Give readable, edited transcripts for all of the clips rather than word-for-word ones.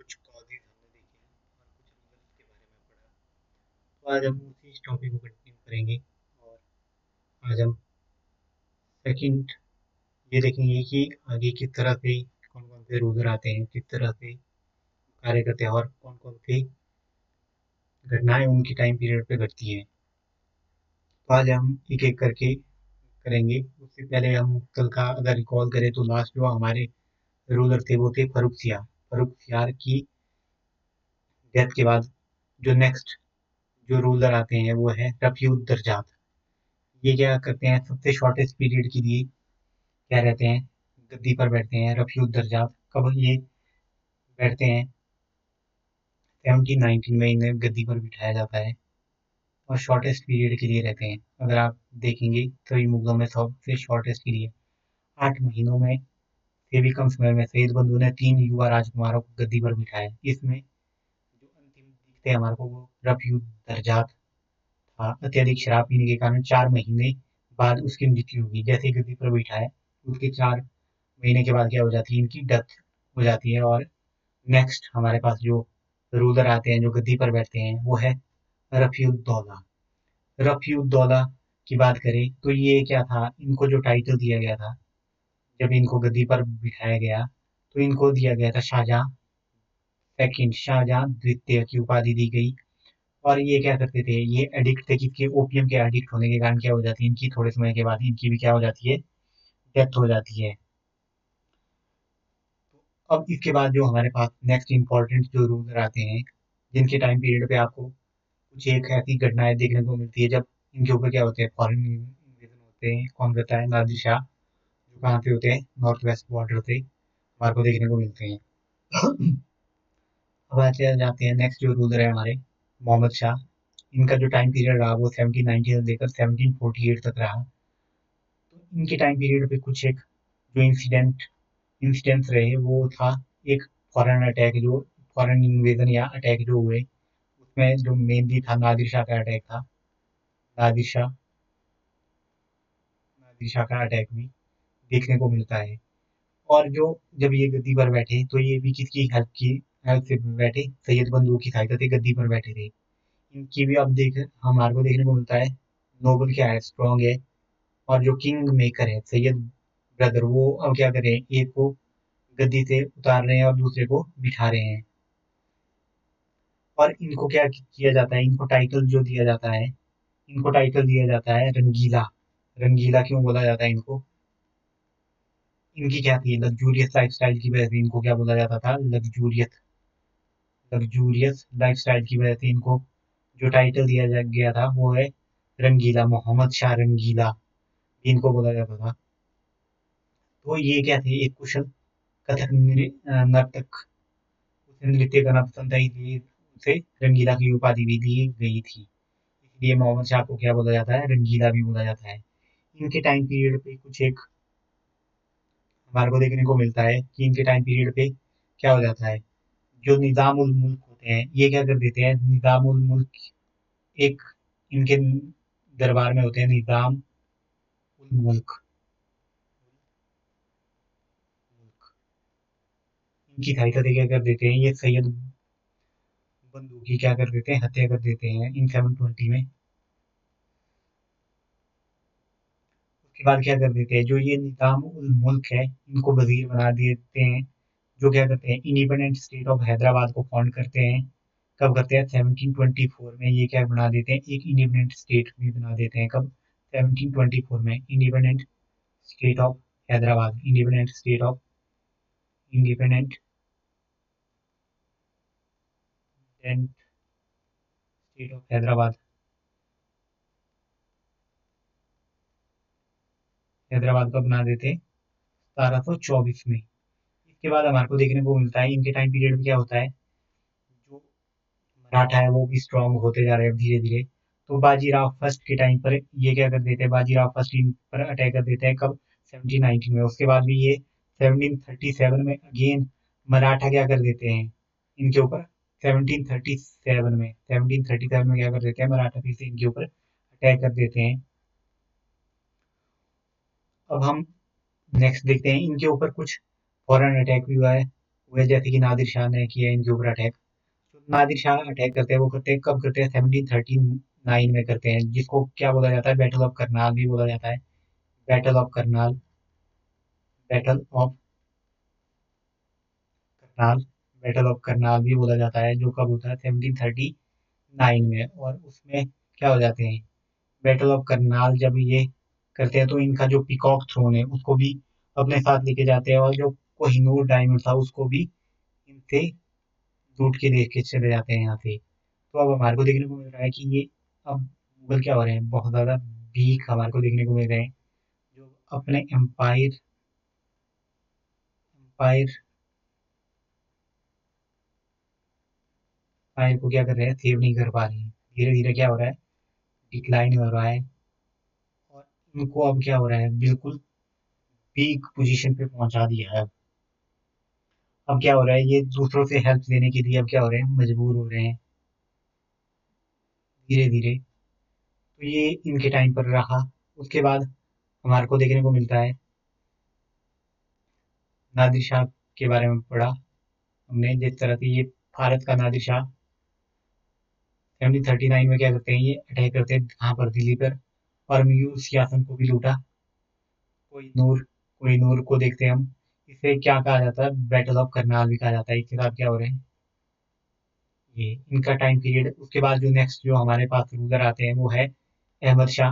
कुछ कॉजेज हमने देखे हैं और कुछ रीजंस के बारे में पढ़ा। तो आज हम उसी टॉपिक को कंटिन्यू करेंगे और आज हम सेकंड ये देखेंगे कि आगे किस तरह से कौन-कौन से रूलर आते हैं, किस तरह से कार्य करते हैं और कौन-कौन सी घटनाएँ उनकी टाइम पीरियड पे घटती हैं। तो आज हम एक-एक करके करेंगे। उससे पहले हम कल का अगर रिकॉल करें तो लास्ट जो हमारे रूलर थे वो थे फर्रुखसियार। फर्रुखसियार की डेथ के बाद जो नेक्स्ट जो रूलर आते हैं वो है रफीउद दरजात। ये क्या करते हैं, सबसे शॉर्टेस्ट पीरियड के लिए क्या रहते हैं, गद्दी पर बैठते हैं रफीउद दरजात। कब ये बैठते हैं, 1719 में इन्हें गद्दी पर बिठाया जाता है और शॉर्टेस्ट पीरियड के लिए रहते हैं। अगर आप देखेंगे सभी मुगलों में सबसे शॉर्टेस्ट पीरियड 8 महीनों में से भी कम समय में सैयद बंधु ने 3 युवा राजकुमारों को गद्दी पर बिठाया। इसमें जो अंतिम दिखते हैं हमारे को वो रफीउद दरजात था। अत्यधिक शराब पीने के कारण 4 महीने बाद उसकी मृत्यु हुई। जैसे ही गद्दी पर बिठाया उसके 4 महीने के बाद क्या हो जाती है, इनकी डेथ हो जाती है। और नेक्स्ट हमारे पास जो रूलर आते हैं जो गद्दी पर बैठते हैं वो है रफीउद्दौला। रफीउद्दौला की बात करें तो ये क्या था, इनको जो टाइटल दिया गया था जब इनको गद्दी पर बिठाया गया तो इनको दिया गया था शाहजहां सेकंड, शाहजहां द्वितीय की उपाधि दी गई। और ये क्या करते थे, ये एडिक्ट थे, किसके, ओपियम के एडिक्ट होने के कारण क्या हो जाती है इनकी, थोड़े समय के बाद इनकी भी क्या हो जाती है, डेथ हो जाती है। तो अब इसके बाद जो हमारे पास नेक्स्ट इंपॉर्टेंट जो रूलर आते हैं जिनके टाइम पीरियड पे आपको कुछ एक ऐसी घटनाएं देखने को मिलती है जब इनके ऊपर क्या होते हैं, फॉरेन इन्वेजन होते हैं। कौन करता है, नादिर शाह, जो कहाँ पे होते हैं, नॉर्थ वेस्ट बॉर्डर से हमारे को देखने को मिलते हैं। अब आते जाते हैं नेक्स्ट जो रूलर है हमारे मोहम्मद शाह। इनका जो टाइम पीरियड रहा वो 1790 से लेकर 1748 तक रहा। तो इनके टाइम पीरियड पे कुछ एक जो इंसिडेंट्स रहे वो था एक फॉरेन अटैक, जो फॉरेन इन्वेजन या अटैक जो हुए उसमें जो मेनली था नादिर शाह का अटैक था। नादिर शाह नादिर शाह का अटैक भी देखने को मिलता है। और जो जब ये गद्दी पर बैठे तो ये भी किसकी हेल्प से बैठे, सैयद बंधु की सहायता से गद्दी पर बैठे थे। इनकी भी अब देख हमारे को देखने को मिलता है, नोबल क्या है, स्ट्रॉन्ग है। और जो किंग मेकर है सैयद ब्रदर, वो अब क्या कर रहे हैं, एक को गद्दी से उतार रहे हैं और दूसरे को बिठा रहे हैं। और इनको क्या किया जाता है, इनको टाइटल जो दिया जाता है, इनको टाइटल दिया जाता है रंगीला। रंगीला क्यों बोला जाता है इनको, इनकी क्या थी, लग्जूरियस लाइफस्टाइल की वजह से इनको क्या बोला जाता था, लग्जूरियस लाइफस्टाइल की वजह से इनको जो टाइटल दिया गया था वो है रंगीला, मोहम्मद शाह रंगीला इनको बोला जाता था। तो ये क्या थे, एक कुशल कथक नर्तक, उसे नृत्य करना पसंद था, इसलिए उसे रंगीला की उपाधि भी दी गई थी। इसलिए मोहम्मद शाह को क्या बोला जाता है, रंगीला भी बोला जाता है। इनके टाइम पीरियड पे कुछ एक हमारे को देखने को मिलता है कि इनके टाइम पीरियड पे क्या हो जाता है, जो निज़ाम उल मुल्क होते हैं ये क्या कर देते हैं, निज़ाम उल मुल्क एक इनके दरबार में होते हैं निज़ाम उल मुल्क, इनकी सहायता से क्या कर देते हैं, ये सैयद बंदूक की क्या कर देते हैं, हत्या कर देते हैं इन 720 में। उसके बाद क्या कर देते हैं, जो ये निज़ाम उल मुल्क है इनको वजीर बना देते हैं, जो क्या करते हैं, इंडिपेंडेंट स्टेट ऑफ हैदराबाद को फाउंड करते हैं। कब करते हैं, 1724 में ये क्या बना देते हैं, एक इंडिपेंडेंट स्टेट भी बना देते हैं। कब, 1724 में independent state of Hyderabad, independent state of Hyderabad, Hyderabad को बना देते हैं 1724 में। इसके बाद हमारे को देखने को मिलता है इनके टाइम पीरियड में क्या होता है, जो मराठा है वो भी स्ट्रांग होते जा रहे हैं धीरे धीरे। तो बाजीराव फर्स्ट के टाइम पर ये क्या कर देते हैं, बाजीराव फर्स्ट इन पर अटैक कर देते हैं। कब, 1719 में। उसके बाद भी ये 1737 में अगेन मराठा क्या कर देते हैं इनके ऊपर, 1737 में क्या कर देते हैं, मराठा फिर से इनके ऊपर अटैक कर देते हैं। अब हम नेक्स्ट देखते हैं, इनके ऊपर कुछ फॉरेन अटैक भी हुआ है हुए, जैसे कि नादिर शाह ने किया इनके ऊपर अटैक। तो नादिर शाह अटैक करते हैं, वो करते हैं कब करते हैं, 1739 में करते हैं, जिसको क्या बोला जाता है, बैटल ऑफ करनाल भी बोला जाता है। Battle of Karnal, battle of Karnal, battle of Karnal भी बोला जाता है, जो कब होता है, 1739 में। और उसमें क्या हो जाते हैं, बैटल ऑफ करनाल जब ये करते हैं तो इनका जो पीकॉक थ्रोन है उसको भी अपने साथ लेके जाते हैं, और जो कोहिनूर डायमंड था उसको भी इनसे लूट के देख के चले जाते हैं यहाँ से। तो अब हमारे को देखने को मिल रहा है कि ये अब मुगल क्या हो रहे हैं, बहुत ज़्यादा वीक हमारे को देखने को मिल रहे हैं, जो अपने एम्पायर एम्पायर एम्पायर को क्या कर रहे हैं, सेव नहीं कर पा रहे हैं। धीरे धीरे क्या हो रहा है, डिक्लाइन हो रहा है, और इनको अब क्या हो रहा है, बिल्कुल पीक पोजीशन पे पहुंचा दिया है। अब क्या हो रहा है, ये दूसरों से हेल्प लेने के लिए अब क्या हो रहे हैं, मजबूर हो रहे हैं धीरे धीरे। तो ये इनके टाइम पर रहा। उसके बाद हमारे को देखने को मिलता है, नादिर शाह के बारे में पढ़ा हमने जिस तरह से, ये भारत का नादिर शाह 1739 में क्या करते हैं, ये अटैक करते हैं यहाँ पर दिल्ली पर, और मयूर सियासत को भी लूटा। कोई नूर को देखते हैं हम। इसे क्या कहा जाता है, बैटल ऑफ करनाल भी कहा जाता है। इसके साथ क्या हो रहे हैं, ये इनका टाइम पीरियड। उसके बाद जो नेक्स्ट जो हमारे पास रूलर आते हैं वो है अहमद शाह।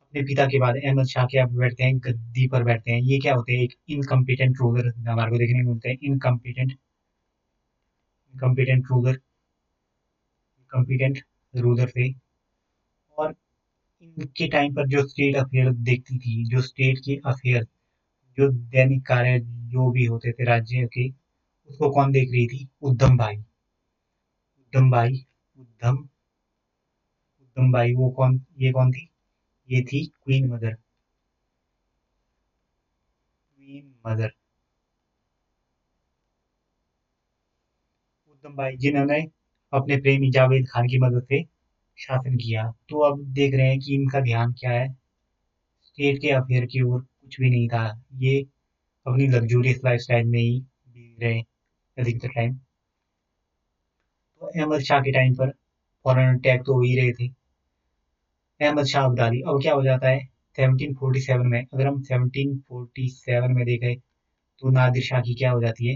अपने पिता के बाद अहमद शाह के अब बैठते हैं, गद्दी पर बैठते हैं। ये क्या होते हैं, एक इनकम्पिटेंट रूलर हमारे को देखने को मिलते हैं। इनकम्पिटेंट रूलर, कम्पिटेंट रूलर थे। और इनके टाइम पर जो स्टेट अफेयर देखती थी, जो स्टेट के अफेयर, जो दैनिक कार्य जो भी होते थे राज्य के, उसको कौन देख रही थी, उद्धम भाई। उद्धम भाई, उद्धम उद्धम भाई, वो कौन, ये कौन थी, ये थी क्वीन मदर। क्वीन मदर, उद्धम भाई, जिन्होंने अपने प्रेमी जावेद खान की मदद से शासन किया। तो अब देख रहे हैं कि इनका ध्यान क्या है, स्टेट के अफेयर की ओर कुछ भी नहीं था। ये अपनी लग्जूरियस लाइफस्टाइल में ही जी रहे अधिकतर टाइम। तो अहमद शाह के टाइम पर फॉरेन अटैक तो हो ही रहे थे। अहमद शाह अब्दाली, अब क्या हो जाता है, 1747 में, अगर हम 1747 में देखें तो नादिर शाह की क्या हो जाती है,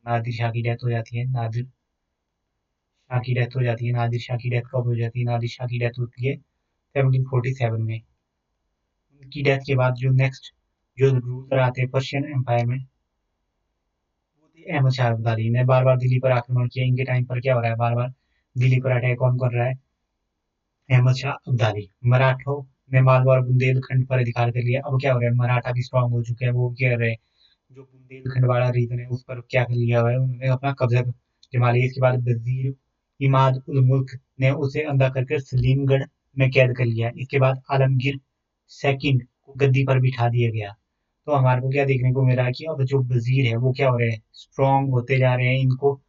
नादिर शाह की डेथ हो जाती है। नादिर शाह की डेथ हो जाती है। नादिर शाह की डेथ कब हो जाती है, नादिर शाह की डेथ होती है 1747 में। उनकी डेथ के बाद जो नेक्स्ट जो रूलर आते हैं पर्शियन एम्पायर में, वो थे अहमद शाह अब्दाली ने बार बार दिल्ली पर आक्रमण किया। इनके टाइम पर क्या हो रहा है, बार बार दिल्ली पर अटैक कौन कर रहा है, अहमद शाह अब्दाली। मराठों ने मालवा और बुंदेलखंड पर अधिकार कर लिया। अब क्या हो रहा है, मराठा भी स्ट्रांग हो चुके हैं। वो क्या कर रहे हैं, जो बुंदेलखंड वाला रीजन है उस पर क्या कर लिया हुआ है, उन्होंने अपना कब्जा जमा लिया। इसके बाद वजीर इमाद उल मुल्क ने उसे अंधा करके सलीमगढ़ में कैद कर लिया। इसके बाद आलमगीर सेकंड को गद्दी पर बिठा दिया गया। तो हमारे को क्या देखने को मिला है कि अब जो वजीर है वो क्या हो रहे हैं, स्ट्रांग होते जा रहे हैं। इनको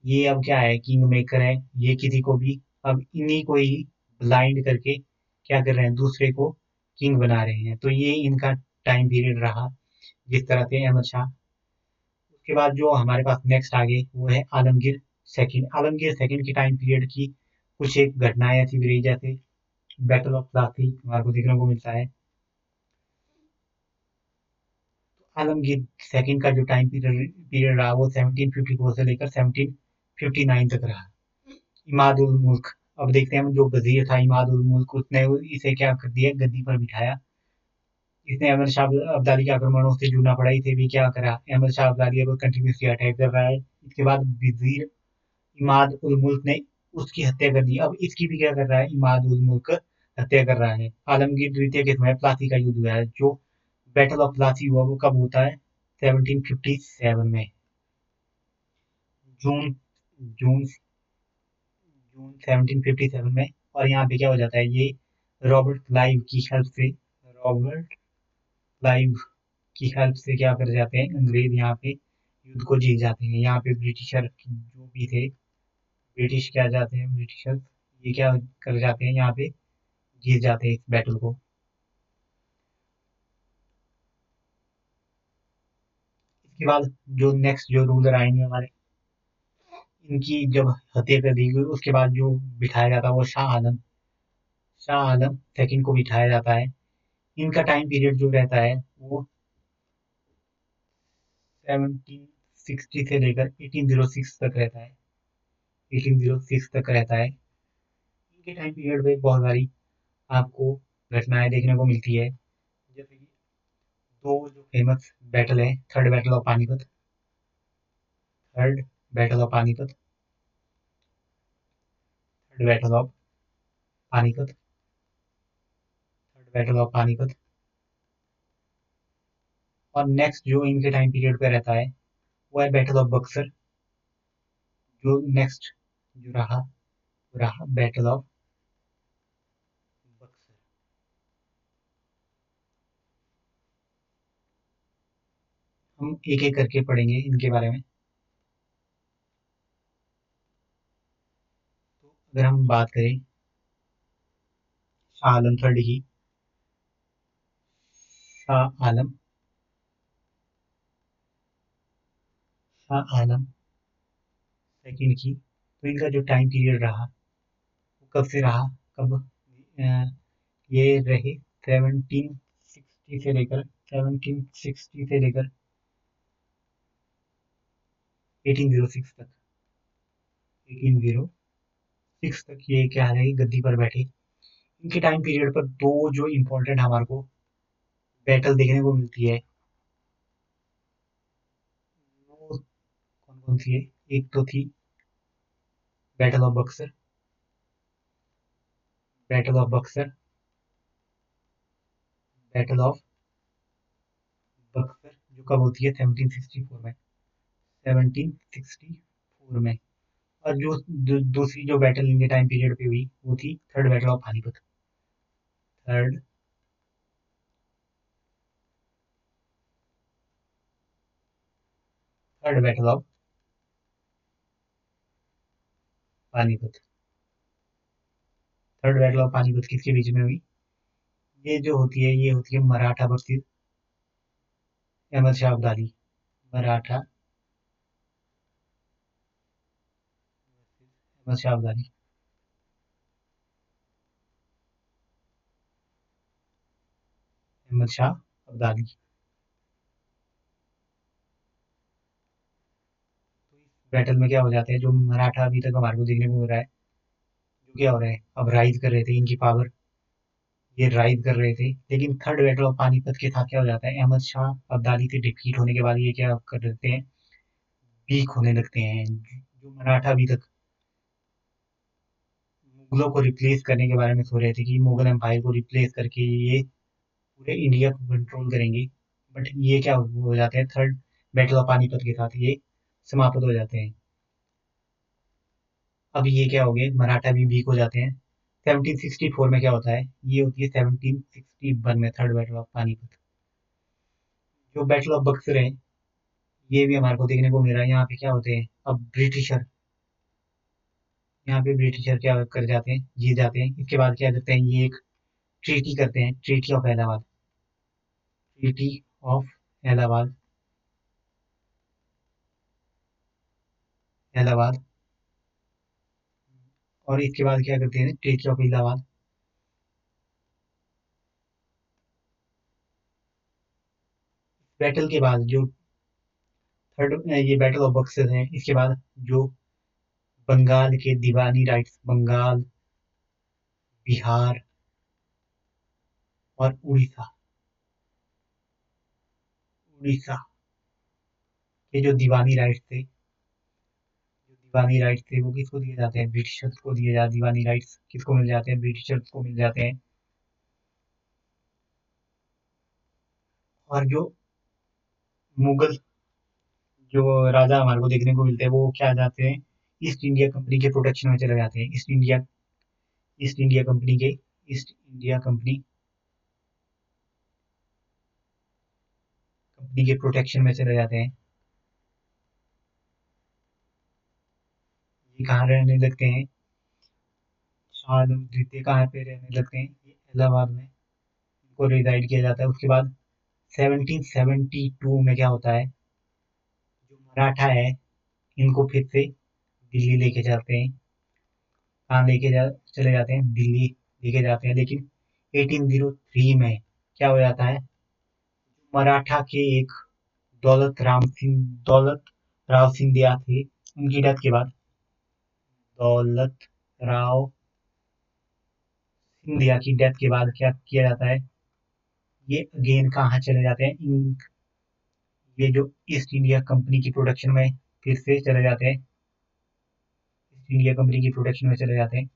ये अब क्या है, किंग मेकर है। ये किसी को भी अब इन्हीं को ही ब्लाइंड करके क्या कर रहे हैं, दूसरे को किंग बना रहे हैं। तो ये इनका टाइम पीरियड रहा जिस तरह से अहमद शाह। उसके बाद जो हमारे पास नेक्स्ट आगे वो है आलमगीर सेकंड। आलमगीर सेकंड के टाइम पीरियड की कुछ एक घटनाएं ऐसी भी रही, जैसे बैटल ऑफ प्लासी हमारे को देखने को मिलता है। आलमगीर सेकंड का जो टाइम पीरियड पीरियड रहा वो 1754 से लेकर 1759 तक रहा। इमाद उल मुल्क, अब देखते हैं हम, जो वजीर था इमाद उल मुल्क, उसने इसे क्या कर दिया, गद्दी पर बिठाया। इसने अहमद शाह अब्दाली के आक्रमणों से जूझना पड़ा। इसे भी क्या करा, अहमद शाह अब्दाली अब कंटिन्यूसली अटैक कर रहा है। इसके बाद वजीर इमाद उल मुल्क ने उसकी हत्या कर दी। अब इसकी भी क्या कर रहा है, इमाद उल मुल्क हत्या कर रहा है। आलमगीर द्वितीय के समय प्लासी का युद्ध हुआ है। जो बैटल ऑफ प्लासी हुआ वो कब होता है, 1757 में, जून जून जून 1757 में। और यहाँ पे क्या हो जाता है, ये रॉबर्ट क्लाइव की हेल्प से, रॉबर्ट क्लाइव की हेल्प से क्या कर जाते हैं, अंग्रेज यहाँ पे युद्ध को जीत जाते हैं। यहाँ पे ब्रिटिशर जो भी थे, ब्रिटिश क्या जाते हैं, ब्रिटिशर ये क्या कर जाते हैं, यहाँ पे जीत जाते हैं इस बैटल को। उसके बाद जो नेक्स्ट जो रूलर आएंगे हमारे, इनकी जब हत्या कर दी गई उसके बाद जो बिठाया जाता है वो शाह आलम सेकंड को बिठाया जाता है। इनका टाइम पीरियड जो रहता है वो 1760 से लेकर 1806 तक रहता है। 1806 तक रहता है। इनके टाइम पीरियड में बहुत सारी आपको घटनाएं देखने को मिलती है, जैसे कि दो जो फेमस बैटल है, third battle of Panipat, third battle of Panipat, third battle of Panipat. और नेक्स्ट जो इनके टाइम पीरियड पे रहता है वो है बैटल ऑफ बक्सर। जो नेक्स्ट जो रहा बैटल ऑफ बक्सर। हम एक एक करके पढ़ेंगे इनके बारे में। तो अगर हम बात करें शाह आलम थर्ड की, शाह आलम शाह आलम सेकंड की, तो इनका जो टाइम पीरियड रहा वो कब से रहा, कब ये रहे 1760 से लेकर 1760 से लेकर 1806 तक। 1806 तक ये क्या रहे, गद्दी पर बैठे। इनके टाइम पीरियड पर दो जो इम्पोर्टेंट हमारे को बैटल देखने को मिलती है वो कौन कौन सी है। एक तो थी battle of Buxar, battle of Buxar, battle of Buxar जो कब होती है 1764 में, 1764 में। और जो दूसरी जो बैटल इनके टाइम पीरियड पे हुई वो थी third battle of Panipat. Third third battle of Panipat. Third battle of Panipat किसके बीच में हुई, ये होती है मराठा वर्सेस अहमद शाह अब्दाली। मराठा अहमद शाह अब्दाली। अहमद शाह अब्दाली। तो इस बैटल में क्या हो जाता है, जो मराठा अभी तक हमारे को देखने को मिल रहा है, जो क्या हो रहा है, अब राइज कर रहे थे इनकी पावर, ये राइज कर रहे थे। लेकिन थर्ड बैटल ऑफ पानीपत के साथ क्या हो जाता है, अहमद शाह अब्दाली से डिफीट होने के बाद ये क्या कर देते हैं, वीक होने लगते हैं। जो मराठा अभी तक मुगलों को रिप्लेस करने के बारे में सोच रहे थे कि मुगल एम्पायर को रिप्लेस करके ये पूरे इंडिया को कंट्रोल करेंगे, बट ये क्या हो जाते हैं, थर्ड बैटल ऑफ पानीपत के साथ ये समाप्त हो जाते हैं। अब ये क्या हो गए, मराठा भी वीक हो जाते हैं। 1764 में क्या होता है, ये होती है 1761 में थर्ड बैटल ऑफ पानीपत। जो बैटल ऑफ बक्सर है ये भी हमारे को देखने को मिल रहा है। यहाँ पे क्या होते हैं, अब ब्रिटिशर, यहाँ पे ब्रिटिशर क्या कर जाते हैं, जीत जाते हैं। इसके बाद क्या करते हैं, ये एक ट्रीटी करते हैं, treaty of Allahabad. Treaty of Allahabad, Allahabad. और इसके बाद क्या करते हैं, ट्रीटी ऑफ इलाहाबाद। बैटल के बाद जो थर्ड ये बैटल ऑफ बक्सर है, इसके बाद जो बंगाल के दीवानी राइट्स, बंगाल, बिहार और उड़ीसा, उड़ीसा के जो दीवानी राइट्स थे, दीवानी राइट्स थे वो किसको दिए जाते हैं, ब्रिटिशर्स को दिए जाते, दीवानी राइट्स किसको मिल जाते हैं, ब्रिटिशर्स को मिल जाते हैं। और जो मुगल जो राजा हमारे को देखने को मिलते हैं वो क्या जाते हैं, ईस्ट इंडिया कंपनी के प्रोटेक्शन में चले जाते हैं। ईस्ट इंडिया कंपनी के ईस्ट इंडिया कंपनी के प्रोटेक्शन में चले जाते हैं। ये कहाँ रहने लगते हैं, शाह आलम द्वितीय कहाँ पे रहने लगते हैं, ये इलाहाबाद में इनको रिजाइड किया जाता है। उसके बाद 1772 में क्या होता है, मराठा है, इनको फिर से दिल्ली लेके जाते हैं। कहाँ चले जाते हैं, दिल्ली लेके जाते हैं। लेकिन 1803 में क्या हो जाता है, मराठा के एक दौलत राव सिंधिया थे, उनकी डेथ के बाद दौलत राव सिंधिया की डेथ के बाद क्या किया जाता है, ये अगेन कहाँ चले जाते हैं, ये जो ईस्ट इंडिया कंपनी की प्रोडक्शन में फिर से चले जाते हैं, ईस्ट इंडिया कंपनी की प्रोडक्शन में चले जाते हैं।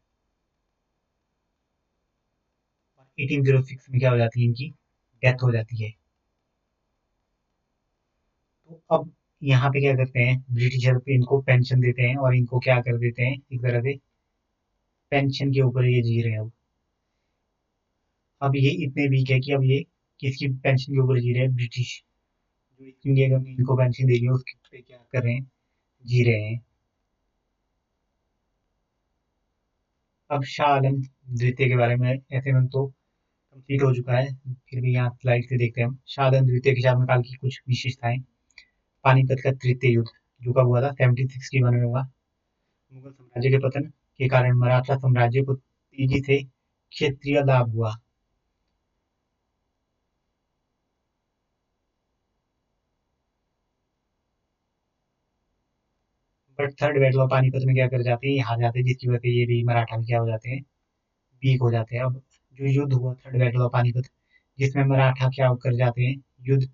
1806 में क्या हो जाती है, इनकी डेथ हो जाती है। तो अब यहाँ पे क्या करते हैं, ब्रिटिशर पे इनको पेंशन देते हैं और इनको क्या कर देते हैं, एक तरह से पेंशन के ऊपर ये जी रहे हैं। अब ये इतने वीक है कि अब ये किसकी पेंशन के ऊपर जी रहे हैं, ब्रिटिश जो ईस्ट इंडिया कंपनी इनको पेंशन दे रही है उसके पे क्या कर रहे हैं, जी रहे हैं। अब शाह आलम द्वितीय के बारे में ऐसे में तो कंप्लीट हो चुका है, फिर भी यहाँ स्लाइड से देखते हैं हम। शाह आलम द्वितीय के शासनकाल की कुछ विशेषताएं। पानीपत का तृतीय युद्ध जो कब हुआ था, 1761 में हुआ। मुगल साम्राज्य के पतन के कारण मराठा साम्राज्य को तेजी से क्षेत्रीय लाभ हुआ। But third battle of Panipat में क्या कर जाते हैं, ये हार जाते हैं, जिसकी वजह से ये भी मराठा में क्या हो जाते हैं, वीक हो जाते हैं। अब जो युद्ध हुआ थर्ड बैटल ऑफ पानीपत, जिसमें मराठा क्या कर जाते हैं, युद्ध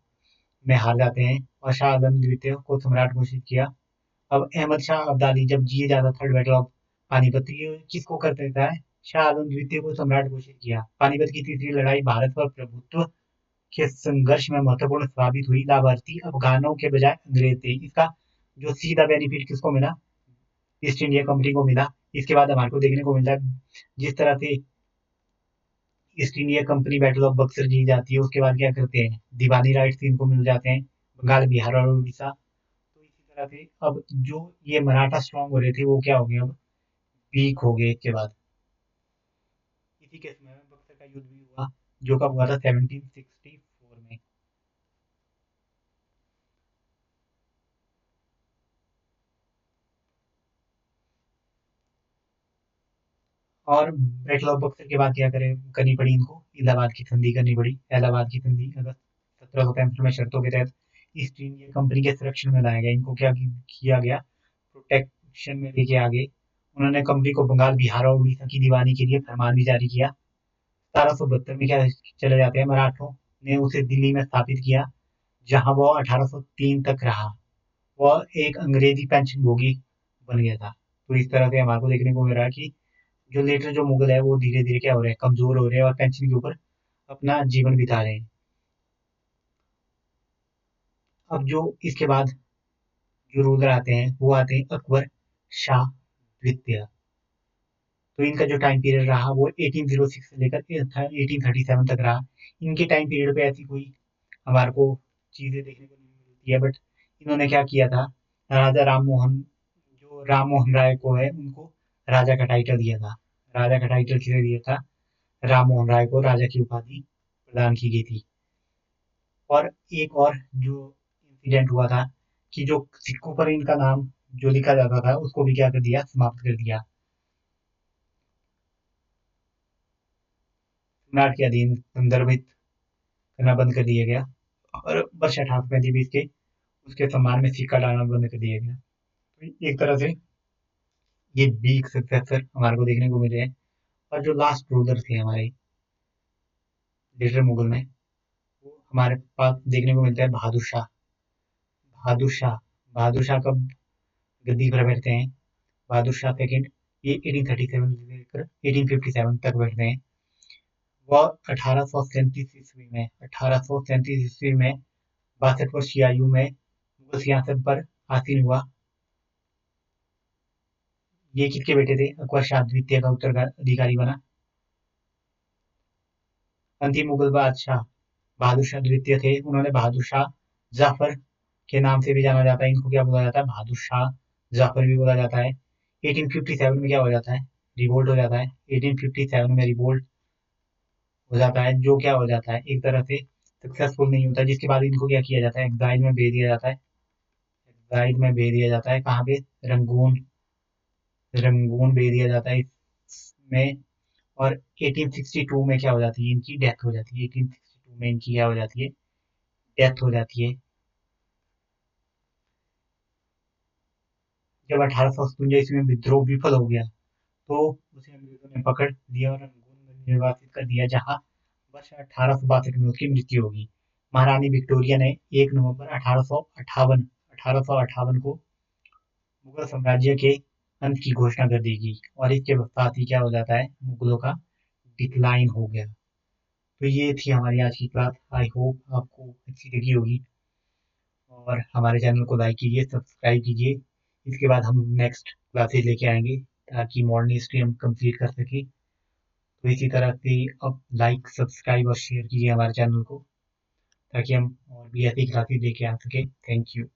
में हार जाते हैं और शाह आलम द्वितीय को सम्राट घोषित किया। अब अहमद शाह अब्दाली जब जीत जाता थर्ड बैटल ऑफ पानीपत, तो ये किसको कर देता है, शाह आलम द्वितीय को सम्राट घोषित किया। पानीपत की तीसरी लड़ाई भारत पर प्रभुत्व के संघर्ष में महत्वपूर्ण साबित हुई। लाभार्थी अफगानों के बजाय अंग्रेज थे। इसका जो सीधा बेनिफिट किसको मिला, ईस्ट इंडिया कंपनी को मिला। इसके बाद हमारे को देखने को मिलता है, जिस तरह से East India Company battle of Buxar जीत जाती है, उसके बाद क्या करते हैं, दीवानी राइट्स इनको मिल जाते हैं, बंगाल, बिहार और उड़ीसा। तो इसी तरह से अब जो ये मराठा स्ट्रांग हो रहे थे वो क्या हो गए, अब वीक हो गए। इसके बाद इसी के समय में बक्सर का युद्ध भी हुआ, जो कब हुआ था, 1764 में। और बैटल ऑफ बक्सर के बाद क्या करनी पड़ी इनको, इलाहाबाद की संधि करनी पड़ी। इलाहाबाद की संधि अगस्त 1765 में शर्तों के तहत ईस्ट इंडिया कंपनी के संरक्षण में लाया गया। इनको क्या किया गया, प्रोटेक्शन में लेके आ गए। उन्होंने कंपनी को बंगाल, बिहार और उड़ीसा की दीवानी के लिए फरमान भी जारी किया। 1772 में क्या चले जाते हैं, मराठों ने उसे दिल्ली में स्थापित किया, जहां वो 1803 तक रहा। वह एक अंग्रेजी पेंशन भोगी बन गया था। तो इस तरह से हमारे को देखने को मिल रहा है कि जो लेटर जो मुगल है वो धीरे धीरे क्या हो रहे हैं, कमजोर हो रहे हैं और पेंशन के ऊपर अपना जीवन बिता रहे हैं। अब जो इसके बाद जो रूलर आते हैं वो आते हैं अकबर शाह द्वितीय। तो इनका जो टाइम पीरियड रहा वो 1806 से लेकर 1837 तक रहा। इनके टाइम पीरियड पे ऐसी कोई हमारे को चीजें देखने को नहीं मिलती है, बट इन्होंने क्या किया था, राजा राम मोहन, जो राम मोहन राय को है उनको राजा का टाइटल दिया था। राजा का टाइटल किसे दिया था, राम मोहन राय को राजा की उपाधि प्रदान की गई थी। और एक और जो इंसिडेंट हुआ था कि जो सिक्कों पर इनका नाम जो लिखा जाता था उसको भी क्या कर दिया, समाप्त कर दिया, सम्राट के अधीन संदर्भित करना बंद कर दिया गया। और वर्ष 1835 के उसके सम्मान में सिक्का डालना बंद कर दिया गया। तो एक तरह से ये वीक सक्सेसर हमारे को देखने को मिले हैं। और जो लास्ट रूलर थे हमारे लेटर मुगल में, वो हमारे पास देखने को मिलता है बहादुर शाह। बहादुर शाह बहादुर शाह कब गद्दी पर बैठते हैं, बहादुर शाह सेकंड, ये 1837 से लेकर 1857 तक बैठते हैं। वह 1837 ईस्वी में 62 वर्षीय आयु में मुगल सिंहासन पर आसीन हुआ। ये किसके बेटे थे, अकबर शाह द्वितीय का उत्तराधिकारी बना। अंतिम मुगल बादशाह बहादुर शाह द्वितीय थे। उन्होंने बहादुर शाह जाफर के नाम से भी जाना जाता है, इनको क्या बोला जाता है, बहादुर शाह जाफर भी बोला जाता है। 1857 में क्या हो जाता है, रिवोल्ट हो जाता है। 1857 में रिवोल्ट हो जाता है, जो क्या हो जाता है, एक तरह से सक्सेसफुल नहीं होता, जिसके बाद इनको क्या किया जाता है, एग्जाइल में भेज दिया जाता है। राइट में भेज दिया जाता है, कहाँ पे, रंगून, रंगून भेज दिया जाता है इसमें। और 1862 में क्या हो जाती है, इनकी डेथ हो जाती है, 1862 में इनकी क्या हो जाती है, डेथ हो जाती है। जब 1857 ईस्वी में विद्रोह विफल हो गया, तो उसे अंग्रेजों ने पकड़ लिया और रंगून में निर्वासित कर दिया, जहाँ वर्ष 1862 में उसकी मृत्यु होगी। महारानी विक्टोरिया ने 1 नवंबर 1858 को मुगल साम्राज्य के अंत की घोषणा कर दी गई, और इसके साथ ही क्या हो जाता है, मुगलों का डिक्लाइन हो गया। तो ये थी हमारी आज की क्लास। आई होप आपको अच्छी लगी होगी, और हमारे चैनल को लाइक कीजिए, सब्सक्राइब कीजिए। इसके बाद हम नेक्स्ट क्लासेस लेके आएंगे, ताकि मॉडर्न हिस्ट्री हम कंप्लीट कर सकें। तो इसी तरह से अब लाइक, सब्सक्राइब और शेयर कीजिए हमारे चैनल को, ताकि हम और भी ऐसी क्लासेस लेके आ सकें। Thank you.